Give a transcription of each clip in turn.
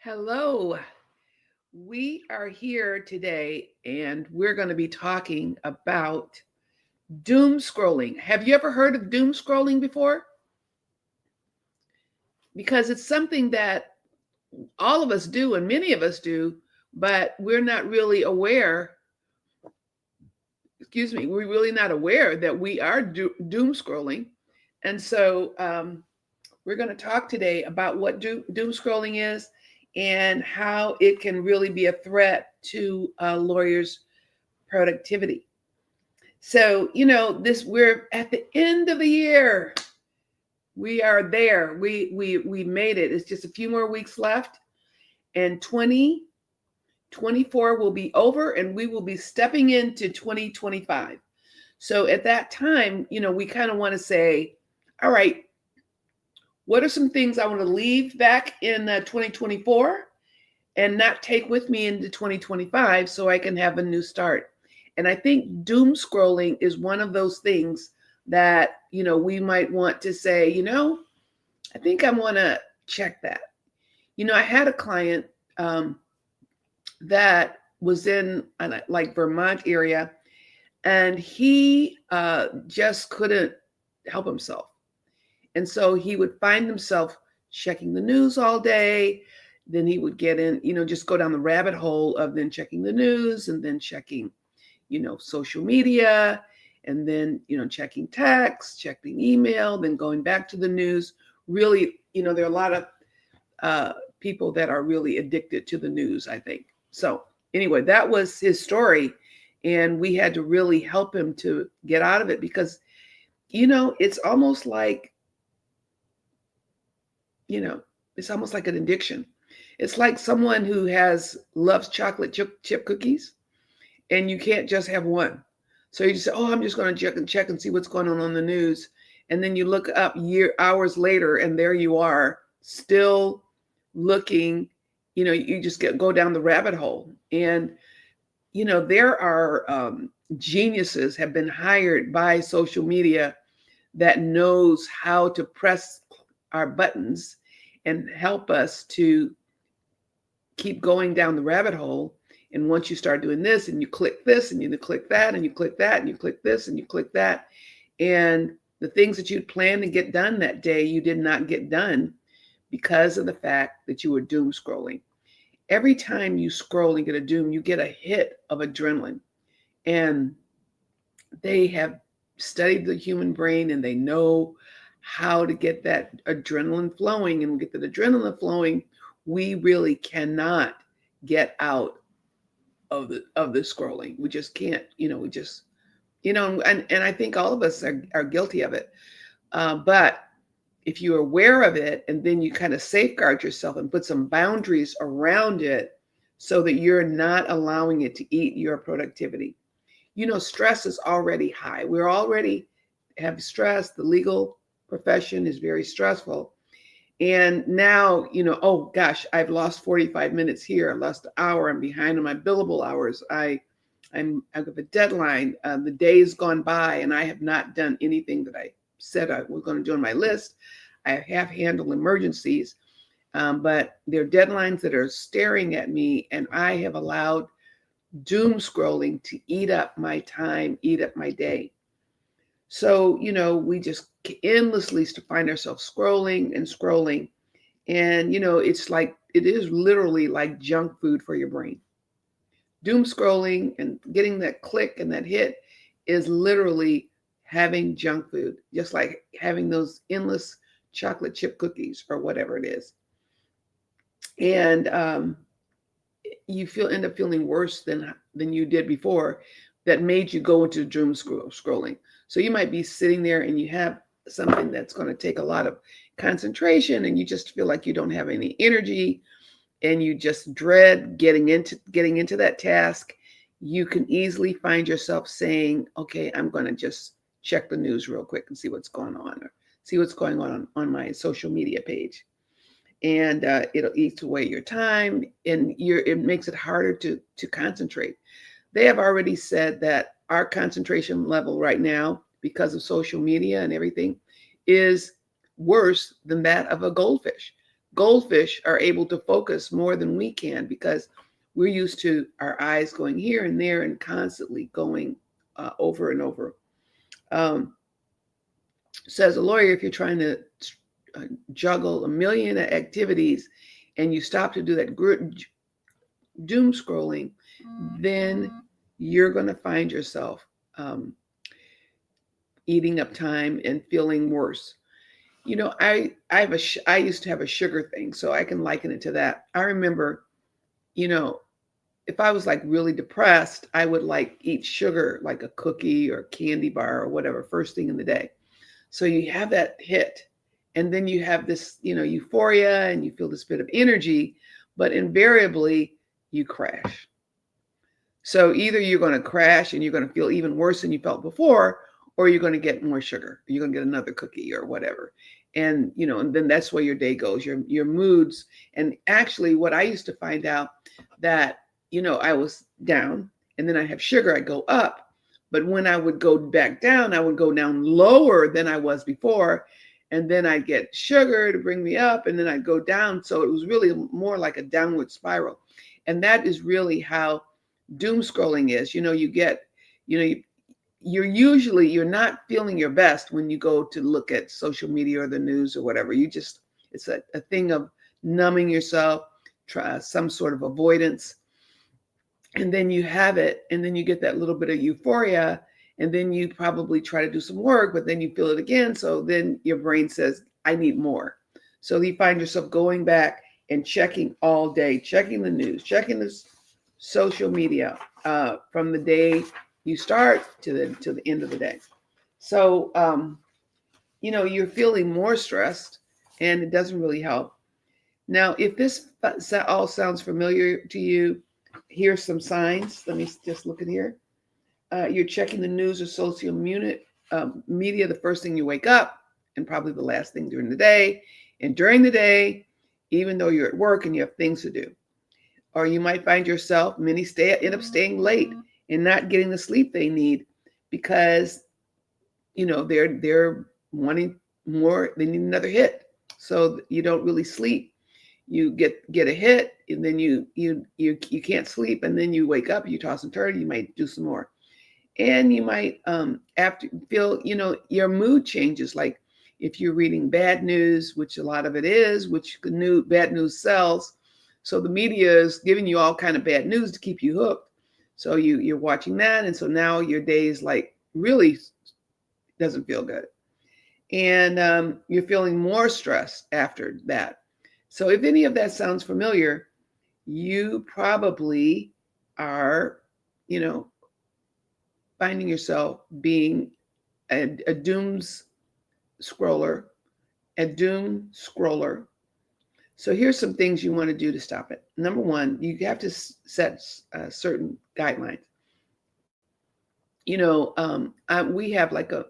Hello. We are here today and we're going to be talking about doom scrolling. Have you ever heard of doom scrolling before? Because it's something that all of us do and many of us do, but we're not really aware, we're really not aware that we are doom scrolling. And we're going to talk today about what doom scrolling is and how it can really be a threat to lawyers' productivity. So, this we're at the end of the year. We are there. We made it. It's just a few more weeks left, and 2024 will be over, and we will be stepping into 2025. So at that time, we kind of want to say, all right, what are some things I want to leave back in 2024 and not take with me into 2025 so I can have a new start? And I think doom scrolling is one of those things that, we might want to say, I think I want to check that. I had a client that was in like Vermont area, and he just couldn't help himself. And so he would find himself checking the news all day. Then he would get in, just go down the rabbit hole of then checking the news and then checking, social media, and then, checking text, checking email, then going back to the news. Really, there are a lot of people that are really addicted to the news, I think. So anyway, that was his story. And we had to really help him to get out of it because, it's almost like, it's almost like an addiction. It's like someone who loves chocolate chip cookies, and you can't just have one. So you just say, "Oh, I'm just going to check and see what's going on the news," and then you look up hours later, and there you are, still looking. You just go down the rabbit hole, and there are geniuses have been hired by social media that knows how to press our buttons and help us to keep going down the rabbit hole. And once you start doing this and you click this and you click that and you click that and you click this and you click that, and the things that you'd planned to get done that day, you did not get done because of the fact that you were doom scrolling. Every time you scroll and get a doom, you get a hit of adrenaline. And they have studied the human brain, and they know how to get that adrenaline flowing. And get the adrenaline flowing, we really cannot get out of the scrolling. We just can't, and I think all of us are guilty of it. But if you're aware of it, and then you kind of safeguard yourself and put some boundaries around it so that you're not allowing it to eat your productivity. Stress is already high. We're already have stress. The legal profession is very stressful. And now, oh gosh, I've lost 45 minutes here. I lost an hour. I'm behind on my billable hours. I have a deadline. The day's gone by, and I have not done anything that I said I was going to do on my list. I have handled emergencies, but there are deadlines that are staring at me, and I have allowed doom scrolling to eat up my time, eat up my day. So, we just endlessly find ourselves scrolling and scrolling. And, it is literally like junk food for your brain. Doom scrolling and getting that click and that hit is literally having junk food, just like having those endless chocolate chip cookies or whatever it is. And you end up feeling worse than you did before. That made you go into doom scrolling. So you might be sitting there and you have something that's going to take a lot of concentration, and you just feel like you don't have any energy, and you just dread getting into that task. You can easily find yourself saying, "Okay, I'm going to just check the news real quick and see what's going on, or see what's going on my social media page." And it'll eat away your time, and it makes it harder to concentrate. They have already said that our concentration level right now, because of social media and everything, is worse than that of a goldfish. goldfish are able to focus more than we can because we're used to our eyes going here and there and constantly going over and over. Um, so as a lawyer, if you're trying to juggle a million activities and you stop to do that doom scrolling, then you're going to find yourself um, eating up time and feeling worse. You know, I used to have a sugar thing, so I can liken it to that. I remember, you know, if I was like really depressed, I would like eat sugar, like a cookie or candy bar or whatever, first thing in the day. So you have that hit, and then you have this, euphoria, and you feel this bit of energy, but invariably you crash. So either you're going to crash and you're going to feel even worse than you felt before, or you're going to get more sugar. You're going to get another cookie or whatever. And, and then that's where your day goes, your moods. And actually what I used to find out that, I was down and then I have sugar, I go up. But when I would go back down, I would go down lower than I was before. And then I'd get sugar to bring me up and then I'd go down. So it was really more like a downward spiral. And that is really how doom scrolling is. You get, you're not feeling your best when you go to look at social media or the news or whatever. It's a thing of numbing yourself, try some sort of avoidance. And then you have it, and then you get that little bit of euphoria, and then you probably try to do some work, but then you feel it again. So then your brain says, I need more. So you find yourself going back and checking all day, checking the news, checking the social media from the day you start to the end of the day. So, you're feeling more stressed and it doesn't really help. Now, if this all sounds familiar to you, here's some signs. Let me just look at here. You're checking the news or social media the first thing you wake up and probably the last thing during the day. And during the day, even though you're at work and you have things to do. Or you might find yourself, many end up staying late and not getting the sleep they need because, they're wanting more, they need another hit. So you don't really sleep. You get a hit and then you can't sleep and then you wake up, you toss and turn, you might do some more. And you might after feel, your mood changes. Like if you're reading bad news, which a lot of it is, which bad news sells. So the media is giving you all kind of bad news to keep you hooked. So you're watching that. And so now your day is like really doesn't feel good. And you're feeling more stressed after that. So if any of that sounds familiar, you probably are, finding yourself being a doom scroller. So here's some things you want to do to stop it. Number one, you have to set certain guidelines. We have like a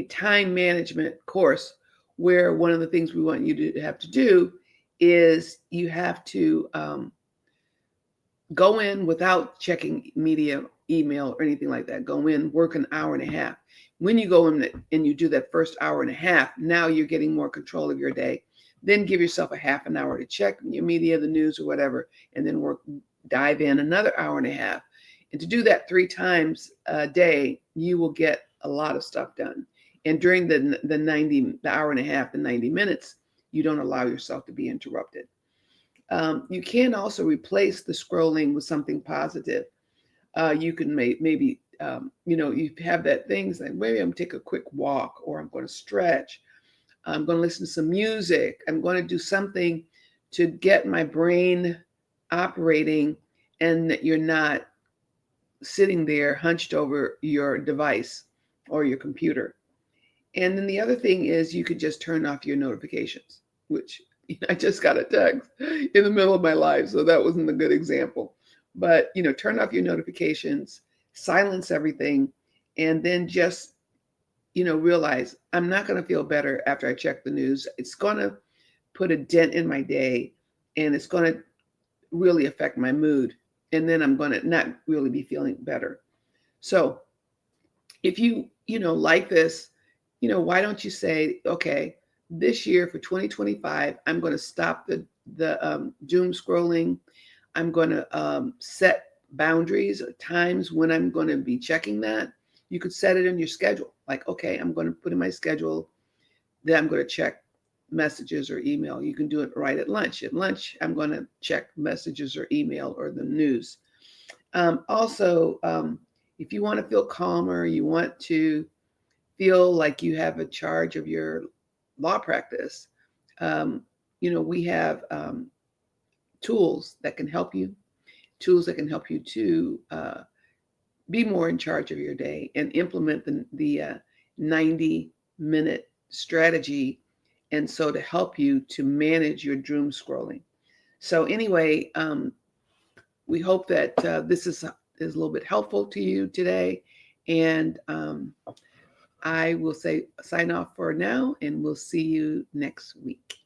time management course where one of the things we want you to have to do is you have to go in without checking media, email, or anything like that. Go in, work an hour and a half. When you go in and you do that first hour and a half, now you're getting more control of your day. Then give yourself a half an hour to check your media, the news, or whatever, and then dive in another hour and a half. And to do that 3 times a day, you will get a lot of stuff done. And during the hour and a half, the 90 minutes, you don't allow yourself to be interrupted. You can also replace the scrolling with something positive. You can maybe, you have that things like maybe I'm going to take a quick walk, or I'm going to stretch. I'm going to listen to some music. I'm going to do something to get my brain operating and that you're not sitting there hunched over your device or your computer. And then the other thing is you could just turn off your notifications, which I just got a text in the middle of my life. So that wasn't a good example. But, turn off your notifications, silence everything, and then just, realize I'm not going to feel better after I check the news. It's going to put a dent in my day and it's going to really affect my mood. And then I'm going to not really be feeling better. So if you, like this, why don't you say, okay, this year for 2025, I'm going to stop the doom scrolling. I'm going to set boundaries, times when I'm going to be checking that. You could set it in your schedule. Like, okay, I'm going to put in my schedule that I'm going to check messages or email. You can do it right at lunch. At lunch, I'm going to check messages or email or the news. Also, if you want to feel calmer, you want to feel like you have a charge of your law practice, um, we have tools that can help you, to be more in charge of your day and implement the 90-minute strategy. And so to help you to manage your doom scrolling. So anyway, we hope that this is a little bit helpful to you today. And I will say sign off for now, and we'll see you next week.